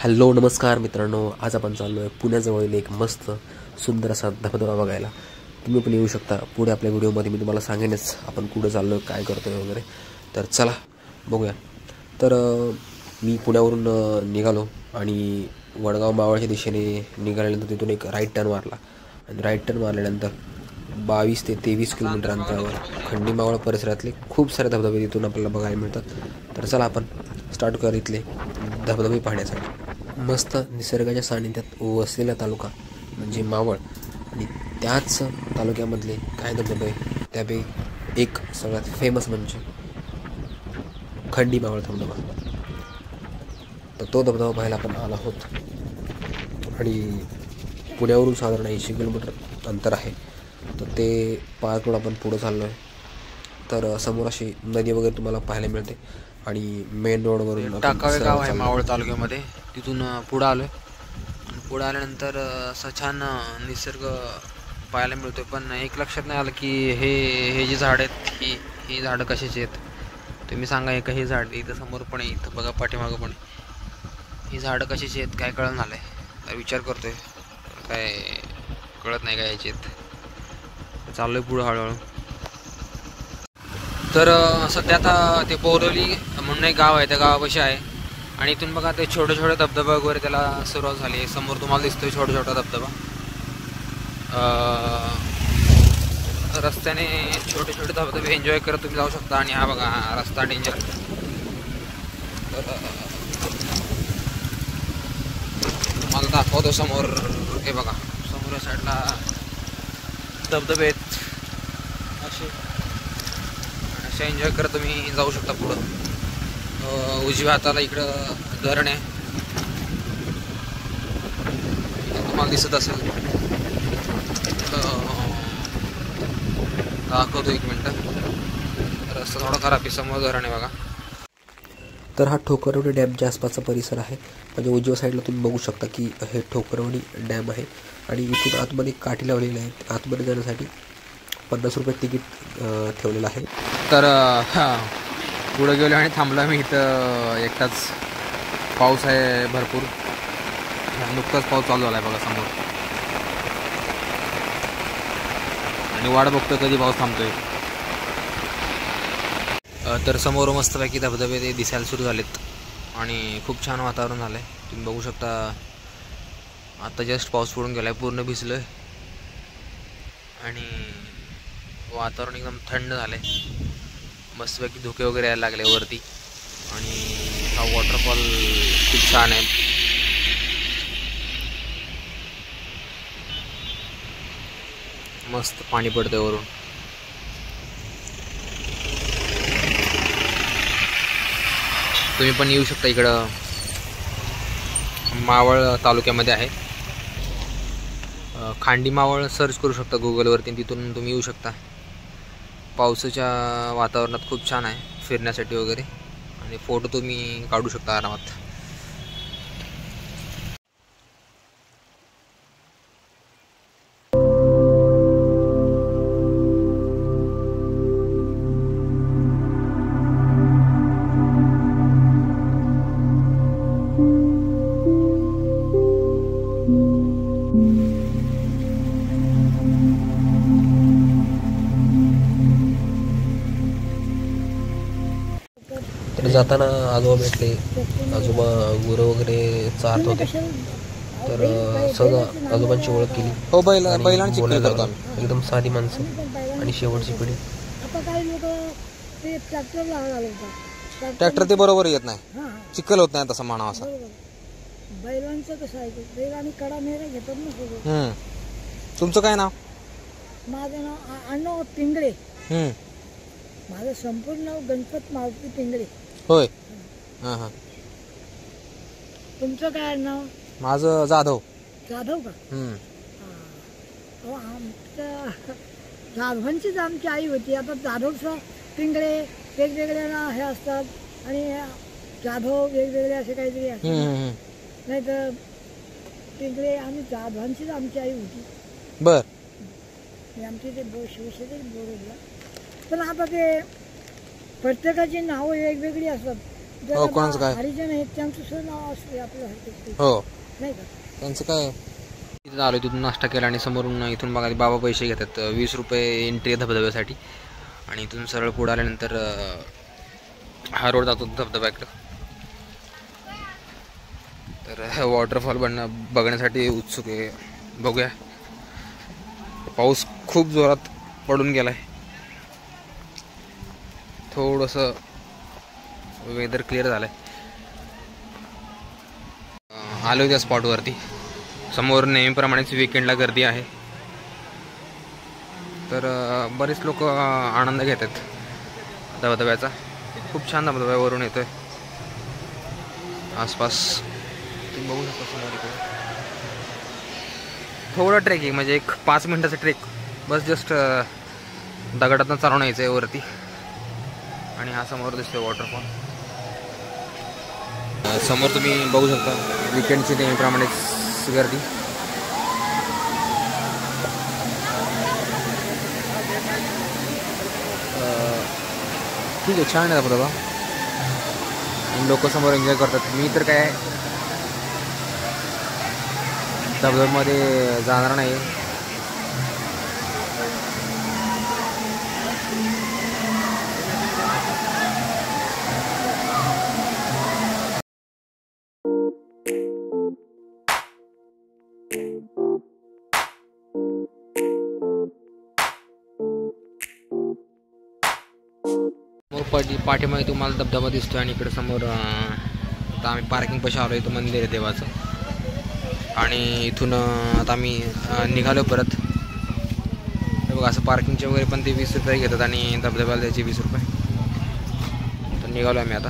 Hello नमस्कार मित्रांनो, आज आपण चाललो आहे पुण्याजवळील एक मस्त सुंदर असा धबधबा बघायला. तुम्ही पण येऊ शकता. पुढे आपल्या व्हिडिओमध्ये मी तुम्हाला सांगेनच आपण कुठं चाललो आहे, काय करतो आहे वगैरे. तर चला बघूया. तर मी पुण्यावरून निघालो आणि वडगाव मावळच्या दिशेने निघाल्यानंतर तिथून एक राईट टर्न मारला आणि राईट टर्न मारल्यानंतर 22 ते 23 किलोमीटर अंतरावर खंडी मावळ परिसरातले खूप सारे धबधबे तिथून आपल्याला बघायला मिळतात. तर चला आपण स्टार्ट कर इथले धबधबे पाहण्यासाठी. मस्त निसर्गाच्या सानिध्यात वसलेला तालुका म्हणजे मावळ आणि त्याच तालुक्यामधले काय धबधबे, त्यापैकी एक सगळ्यात फेमस म्हणजे खंडी मावळ धबधबा. तर तो धबधबा पाहायला आपण आलो आहोत आणि पुण्यावरून साधारण 80 किलोमीटर अंतर आहे. तर ते पार करून आपण पुढं चाललो आहे. तर समोर अशी नदी वगैरे तुम्हाला पाहायला मिळते आणि मेन रोडवरून टाकावे गाव आहे मावळ तालुक्यामध्ये. तिथून पुढं आलो आहे. पुढं आल्यानंतर असं छान निसर्ग पाहायला मिळतो. पण एक लक्षात नाही आलं की हे जी झाडं आहेत ही झाडं कशाची आहेत. तुम्ही सांगा. एक हे झाड इथं समोर पण आहे, इथं बघा पाठीमागं पण. ही झाडं कशाची आहेत काय कळलं झालं आहे. विचार करतोय काय कळत नाही काय याची आहेत. चाललोय पुढं हळूहळू. तर सध्या आता ते बोरवली म्हणून एक गाव आहे, त्या गावापाशी आहे आणि इथून बघा ते छोटे छोटे धबधबे वगैरे त्याला सुरुवात झाली. समोर तुम्हाला दिसतोय छोटा छोटा धबधबा. रस्त्याने छोटे छोटे धबधबे एन्जॉय करत तुम्ही जाऊ शकता. आणि हा बघा रस्ता डेंजर. तर मला दाखवतो समोर. हे बघा समोर या साईडला धबधबे आहेत. असे एन्जॉय करत तुम्ही जाऊ शकता पुढं. उजव्या हाताला इकडं धरण आहे, तुम्हाला दिसत असेल. दाखवतो एक मिनटं. रस्ता थोडा खराब आहे. समोर धरण आहे बघा. तर हा ठोकरवडी डॅमच्या आसपासचा परिसर आहे. म्हणजे उजव्या साईडला तुम्ही बघू शकता की हे ठोकरवडी डॅम आहे आणि इथून आतमध्ये काठी लावलेली आहे. आतमध्ये जाण्यासाठी 50 रुपये तिकीट ठेवलेलं आहे. तर पुढं गेलो आणि थांबलो मी इथं एकटाच. पाऊस आहे भरपूर. नुकताच पाऊस चालू झाला आहे बघा समोर. आणि वाट बघतोय कधी पाऊस थांबतोय. तर समोर मस्तपैकी धबधबे ते दिसायला सुरू झालेत आणि खूप छान वातावरण झालं आहे. तुम्ही बघू शकता. आता जस्ट पाऊस पडून गेला आहे, पूर्ण भिजलो आहे आणि वातावरण एकदम थंड झालं आहे. मस्तपैकी धुके वगैरे यायला लागले वरती आणि हा वॉटरफॉल खूप छान आहे. मस्त पाणी पडतंय वरून. तुम्ही पण येऊ शकता इकडं. मावळ तालुक्यामध्ये आहे. खांडी मावळ सर्च करू शकता गुगलवरती, तिथून तुम्ही येऊ शकता. पावसाच्या वातावरणात खूप छान आहे फिरण्यासाठी वगैरे आणि फोटो तुम्ही काढू शकता आरामात. तर जाताना आजोबा भेटले. आजोबा गुरं वगैरे चारत होते. तर सहज आजोबांची ओळख केली. हो बैलांची एकदम साधी माणसं आणि शेवटची पिढी. ट्रॅक्टर ते बरोबर येत नाही, चिखल होत नाही तसं म्हणावं असं. बैलांचं कसं आहे, बैल आणि कडा मेरा घेतात ना सगळं. तुमचं काय नाव? माझं नाव अण्णा पिंगळे. माझं संपूर्ण नाव गणपत मारुती पिंगळे. होय. हां हां. तुमचं काय नाव? माझं जाधव. जाधव का? आमच्या जाधवांचीच आमची आई होती. आता जाधव पिंगळे वेगवेगळे ना हे असतात आणि जाधव वेगवेगळे असे काहीतरी असतात. नाही तर पिंगळे आम्ही जाधवांचीच आमची आई होती. बर. आमची ते शिवसेनेच बोलवलं. पण आता ते प्रत्येकाची नावं वेगवेगळी असतात. हो, कोणाचं काय? हरिजन आहेत त्यांचं सुद्धा नाव असते आपलं हरकत हो, नाही का. त्यांचं काय. तिथं आलो, तिथून नाश्ता केला आणि समोरून इथून बघा बाबा पैसे घेतात 20 रुपये एंट्री धबधब्यासाठी. आणि इथून सरळ पुढे आल्यानंतर हा रोड जातो धबधब्याकडं. तर वॉटरफॉल बघण्यासाठी उत्सुक आहे. बघूया. पाऊस खूप जोरात पडून गेलाय. थोडंसं वेदर क्लिअर झालंय. आलो त्या स्पॉटवरती. समोर नेहमीप्रमाणेच विकेंडला गर्दी आहे. तर बरेच लोक आनंद घेतात धबधब्याचा. खूप छान धबधब्यावरून येतोय. आसपास तुम्ही बघू शकता समोर इकडे. थोडं ट्रेकिंग म्हणजे एक 5 मिनिटाचं ट्रेक बस. जस्ट दगडातनं चालवून यायचं आहे वरती. आणि हा समोर दिसतोय वॉटरफॉल. समोर तुम्ही बघू शकता विकेंडची नेहमीप्रमाणेच गर्दी. ठीक आहे, छान आहे धबधबा. लोक समोर एन्जॉय करतात. मी तर काय धबधब्यामध्ये जाणार नाही. पाठीमागे तुम्हाला धबधबा दिसतोय आणि इकडे समोर आता आम्ही पार्किंग पाशी आलो. इथं मंदिर आहे देवाचं. आणि इथून आता आम्ही निघालो परत. बघा असं पार्किंगचे वगैरे पण ते 20 रुपये घेतात आणि धबधब्याला द्यायचे 20 रुपये. तर निघालो आम्ही आता.